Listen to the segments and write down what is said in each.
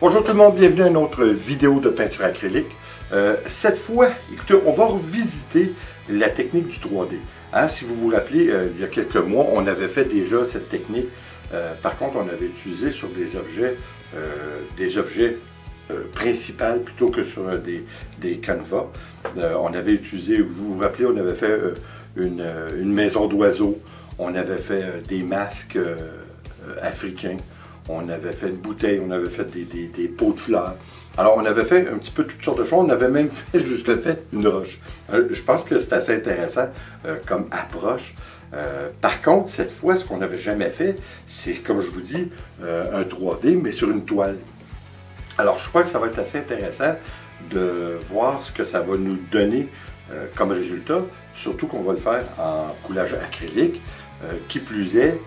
Bonjour tout le monde, bienvenue à une autre vidéo de peinture acrylique. Cette fois, écoutez, on va revisiter la technique du 3D. Hein, si vous vous rappelez, il y a quelques mois, on avait fait déjà cette technique. Par contre, on avait utilisé sur des objets principaux plutôt que sur des canevas. On avait utilisé, vous vous rappelez, on avait fait une maison d'oiseaux, on avait fait des masques africains. On avait fait une bouteille, on avait fait des pots de fleurs. Alors, on avait fait un petit peu toutes sortes de choses. On avait même fait jusqu'à fait une roche. Je pense que c'est assez intéressant comme approche. Par contre, cette fois, ce qu'on n'avait jamais fait, c'est, comme je vous dis, un 3D, mais sur une toile. Alors, je crois que ça va être assez intéressant de voir ce que ça va nous donner comme résultat, surtout qu'on va le faire en coulage acrylique. Qui plus est,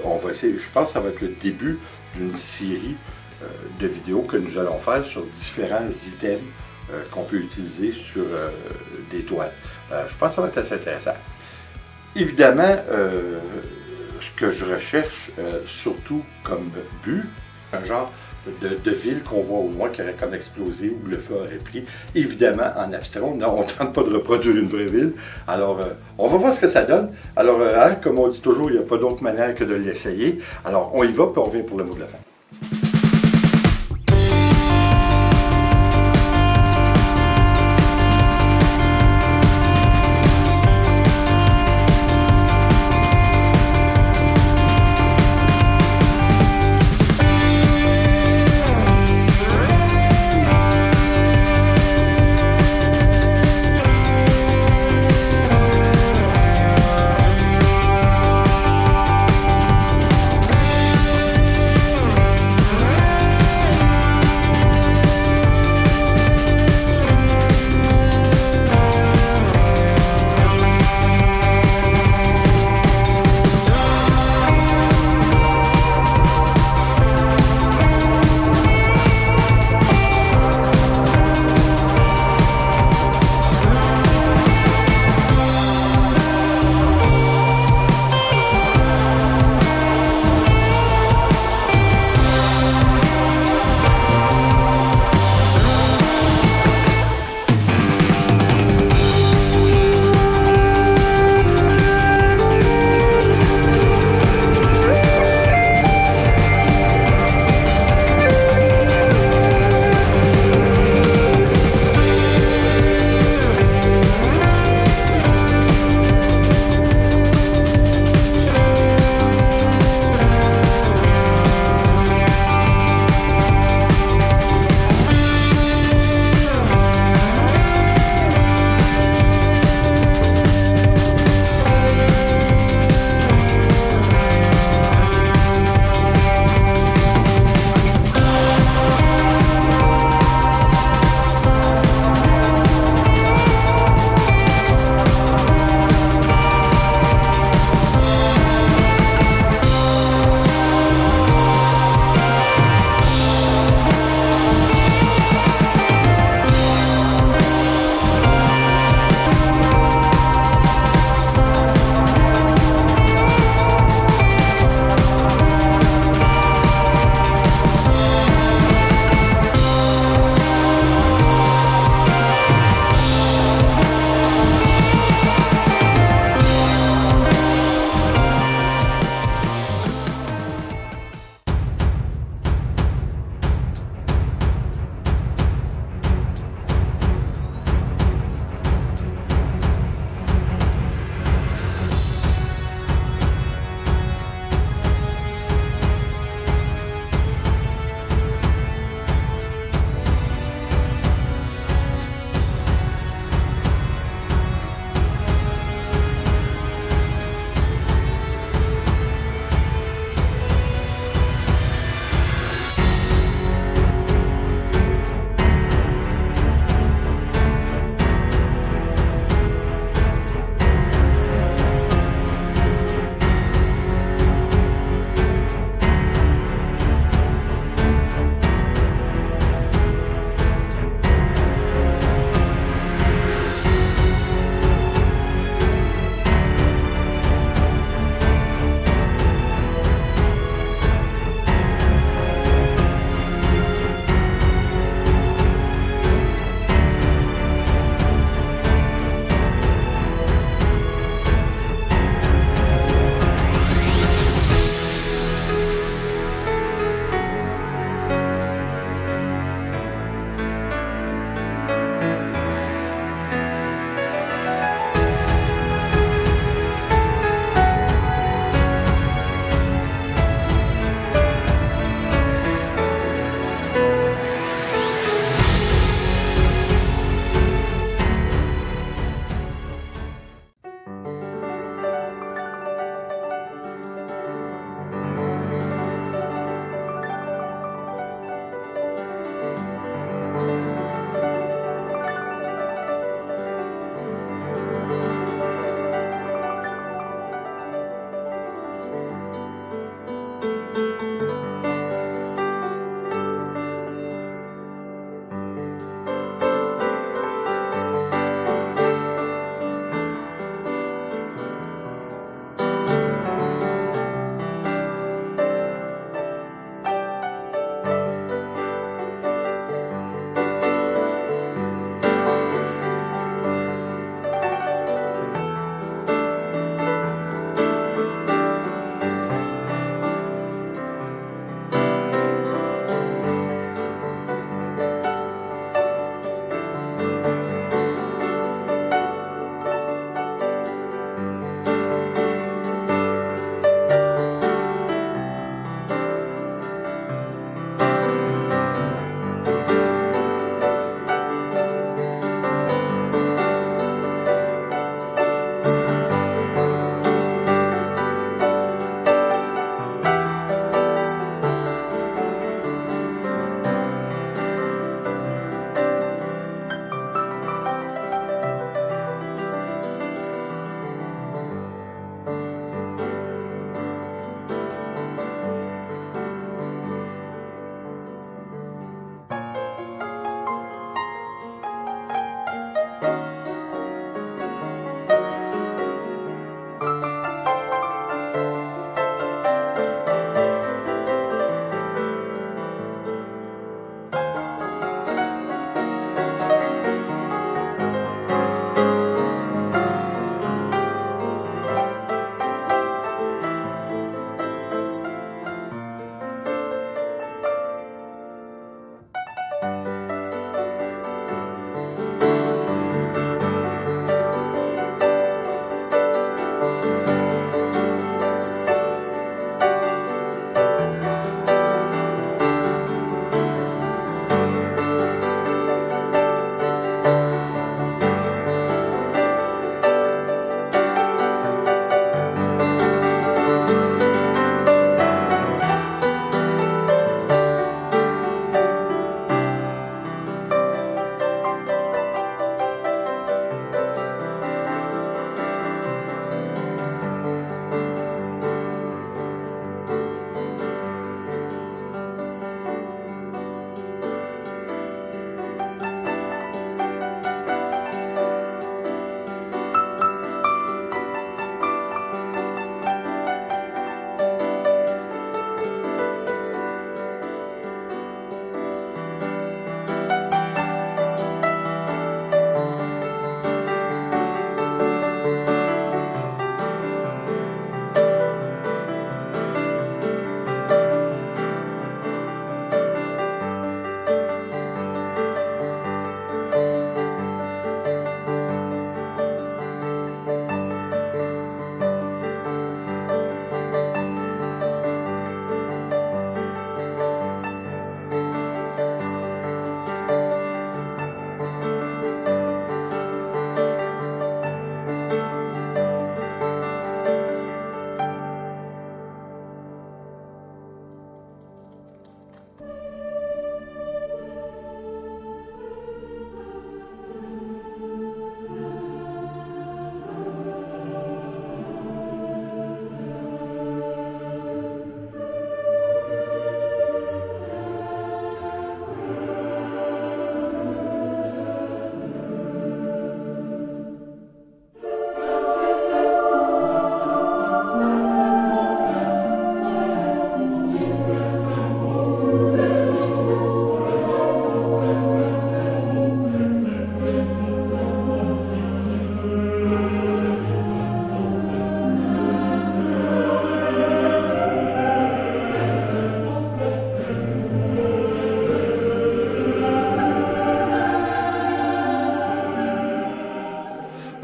on va essayer, je pense que ça va être le début d'une série de vidéos que nous allons faire sur différents items qu'on peut utiliser sur des toiles. Je pense que ça va être assez intéressant. Évidemment, ce que je recherche surtout comme but, un genre de ville qu'on voit au loin qui aurait comme explosé, où le feu aurait pris. Évidemment, en abstrait, on ne tente pas de reproduire une vraie ville. Alors, on va voir ce que ça donne. Alors, hein, comme on dit toujours, il n'y a pas d'autre manière que de l'essayer. Alors, on y va, puis on revient pour le mot de la fin.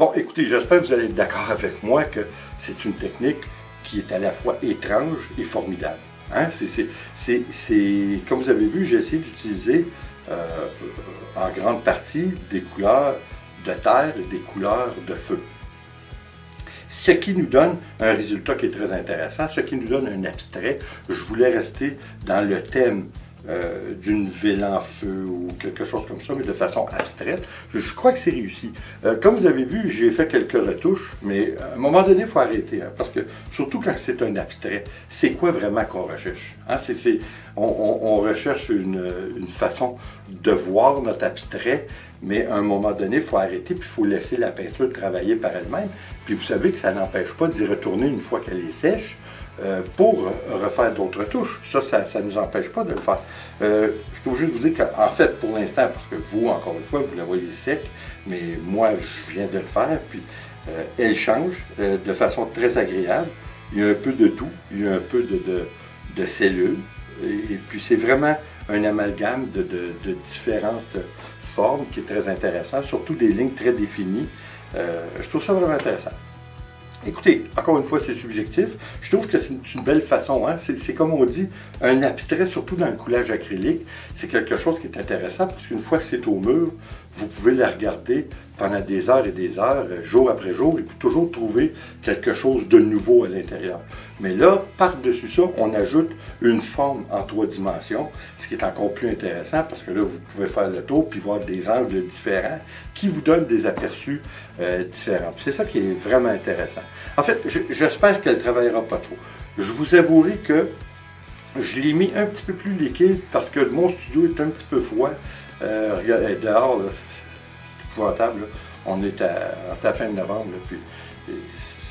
Bon, écoutez, j'espère que vous allez être d'accord avec moi que c'est une technique qui est à la fois étrange et formidable. Hein? Comme vous avez vu, j'ai essayé d'utiliser en grande partie des couleurs de terre et des couleurs de feu. Ce qui nous donne un résultat qui est très intéressant, ce qui nous donne un abstrait. Je voulais rester dans le thème d'une ville en feu ou quelque chose comme ça, mais de façon abstraite. Je crois que c'est réussi. Comme vous avez vu, j'ai fait quelques retouches, mais à un moment donné, il faut arrêter, hein, parce que surtout quand c'est un abstrait, c'est quoi vraiment qu'on recherche? Hein? On recherche une façon de voir notre abstrait, mais à un moment donné, il faut arrêter, puis il faut laisser la peinture travailler par elle-même. Puis vous savez que ça n'empêche pas d'y retourner une fois qu'elle est sèche, pour refaire d'autres touches. Ça ne nous empêche pas de le faire. Je suis obligé de vous dire qu'en fait, pour l'instant, parce que vous, encore une fois, vous la voyez sec, mais moi, je viens de le faire, puis elle change de façon très agréable. Il y a un peu de tout, il y a un peu de cellules, et puis c'est vraiment un amalgame de différentes formes qui est très intéressant, surtout des lignes très définies. Je trouve ça vraiment intéressant. Écoutez, encore une fois, c'est subjectif. Je trouve que c'est une belle façon. Hein? C'est comme on dit, un abstrait, surtout dans le coulage acrylique, c'est quelque chose qui est intéressant parce qu'une fois que c'est au mur, vous pouvez la regarder pendant des heures et des heures, jour après jour, et puis toujours trouver quelque chose de nouveau à l'intérieur. Mais là, par-dessus ça, on ajoute une forme en 3 dimensions, ce qui est encore plus intéressant parce que là, vous pouvez faire le tour puis voir des angles différents qui vous donnent des aperçus différents. C'est ça qui est vraiment intéressant. En fait, j'espère qu'elle ne travaillera pas trop. Je vous avouerai que je l'ai mis un petit peu plus liquide parce que mon studio est un petit peu froid. Regardez, dehors, c'est épouvantable. Là. On est à la fin de novembre, là, puis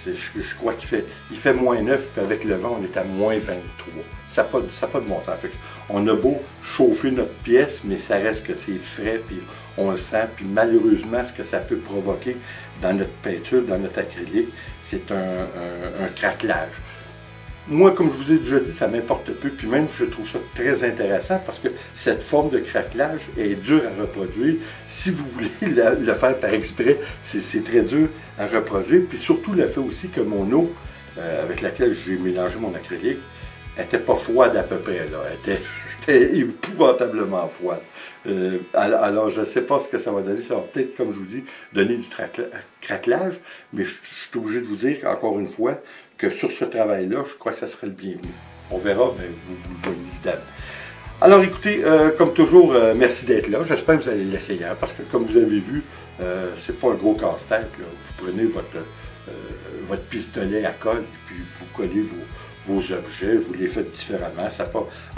je crois qu'il fait moins 9, puis avec le vent, on est à moins 23. Ça n'a pas de bon sens. Fait on a beau chauffer notre pièce, mais ça reste que c'est frais, puis on le sent. Puis malheureusement, ce que ça peut provoquer dans notre peinture, dans notre acrylique, c'est un craquelage. Moi, comme je vous ai déjà dit, ça m'importe peu, puis même je trouve ça très intéressant parce que cette forme de craquelage est dure à reproduire. Si vous voulez le faire par exprès, c'est très dur à reproduire. Puis surtout le fait aussi que mon eau, avec laquelle j'ai mélangé mon acrylique, n'était pas froide à peu près, là. Elle était épouvantablement froide. Alors, je ne sais pas ce que ça va donner. Ça va peut-être, comme je vous dis, donner du craquelage, mais je suis obligé de vous dire, encore une fois, que sur ce travail-là, je crois que ça serait le bienvenu. On verra, mais vous le voyez évidemment. Alors écoutez, comme toujours, merci d'être là. J'espère que vous allez l'essayer, hein, parce que comme vous avez vu, c'est pas un gros casse-tête. Vous prenez votre pistolet à colle, puis vous collez vos objets, vous les faites différemment.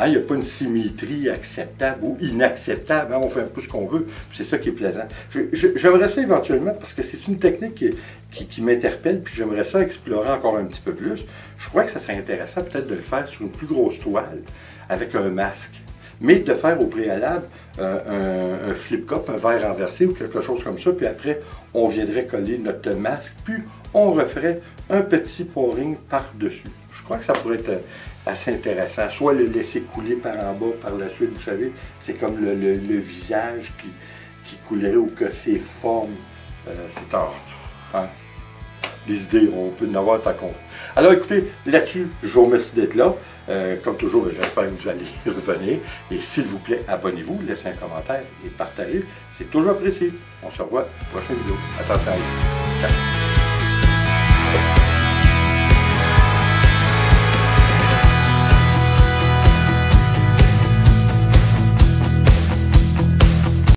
Il n'y a pas une symétrie acceptable ou inacceptable. Hein, on fait un peu ce qu'on veut. C'est ça qui est plaisant. J'aimerais ça éventuellement, parce que c'est une technique qui m'interpelle, puis j'aimerais ça explorer encore un petit peu plus. Je crois que ça serait intéressant peut-être de le faire sur une plus grosse toile, avec un masque. Mais de faire au préalable un flip-cup, un verre renversé ou quelque chose comme ça, puis après, on viendrait coller notre masque, puis on referait un petit pouring par-dessus. Je crois que ça pourrait être assez intéressant. Soit le laisser couler par en bas, par la suite, vous savez, c'est comme le visage qui coulerait ou que ses formes, c'est hors. Hein? Les idées, on peut en avoir tant qu'on veut. Alors écoutez, là-dessus, je vous remercie d'être là. Comme toujours, j'espère que vous allez revenir. Et s'il vous plaît, abonnez-vous, laissez un commentaire et partagez. C'est toujours apprécié. On se revoit à la prochaine vidéo. Attention à vous. Ciao.